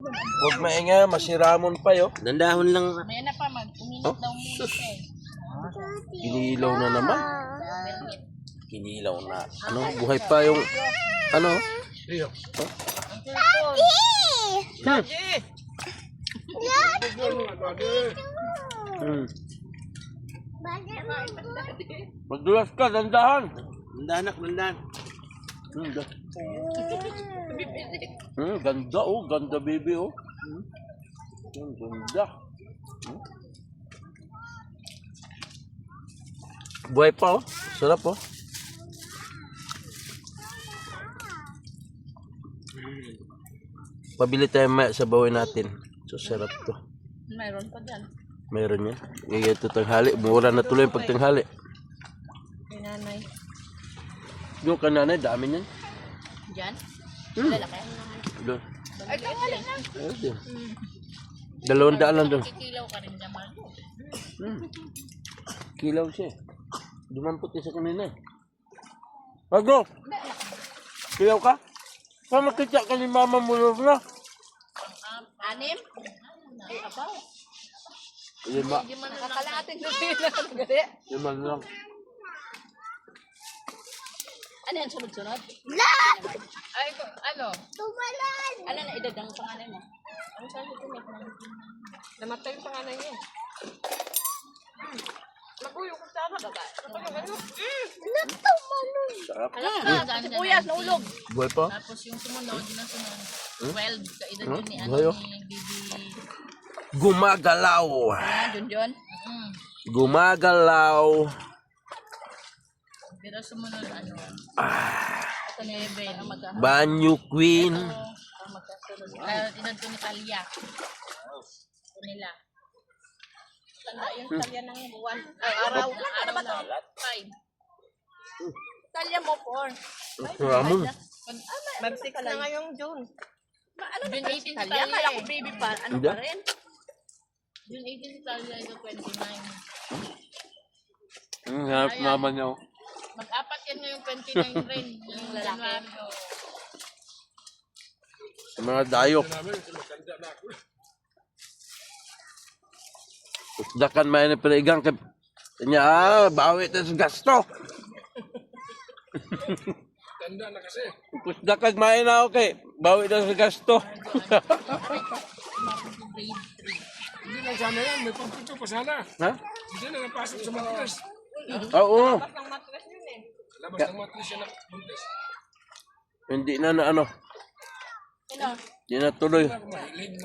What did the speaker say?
Huwag maingay, masiramon pa yo. Dandahon lang. May na pa, uminit daw muna siya eh. Kinilaw na naman. Kinilaw na. Ano, buhay pa yung, ano? Oh? Magdulas ka, dandahan. Dandahan nak, dandahan. Ganda oh, ganda baby oh. Ganda. Buhay pa oh, sarap oh. Pabili tayo sa bawin natin. So sarap to. Mayroon pa dyan. Meron yan. Ngayon ito tanghali. Mura na tuloy yung pagtanghali. Kay nanay. Yung kananay, dami niyan. Dyan? Lalaki. Doon. Ay, tanghali na. Ayun. 200 lang doon. Kikilaw ka rin naman. Kilaw siya. Dumampot isa kanina. Bago! Kilaw ka? Saan makita ka ni mama mo na? Anim? Ay, abaw. 5. Nakakalating na. 5 lang. Ano yan, sunod-sunod? Ay, ano? Tumalan! Ano na edad ang panganay mo? Ano saan ito may namatay yung panganay niya. Maguyo kung tama. Sarap. Sibuyas, naulog. Buhay pa? Tapos yung sumunod, na sunod. 12, sa edad yun ni, Buhay oh. ni Bibi. Gumagalaw. Junjun. Gumagalaw. Pero sumunod, ano? Ito ni Ebe, no? Banyo Queen. Ang magkasunod. Edad ko ni Talia. Ito nila. Tanda yung Talia ng buwan. Araw na ba ito? 5. Talia mo 4. Ramon. Mag-6 na ngayong June. Ano na June 18 si Talia? Kala ko baby pa. Ano pa rin? June 18 si Talia, ito 29. Ang harap naman niya. Mag-apat yan ngayong 29 rin. Yung lalaki. Mga dayok. Dakan may na paligang kanya bawi tayo sa gasto. Tanda na kasi. Dakan may na okay, bawi tayo sa gasto. Hindi lang sana yan. May pagpito pa sana. Ha? Hindi na napasok sa matras. Oo. Ang matras yun eh. Labas ng matras siya na buntis. Hindi na ano. Ano? Hindi na tuloy. Mahilig,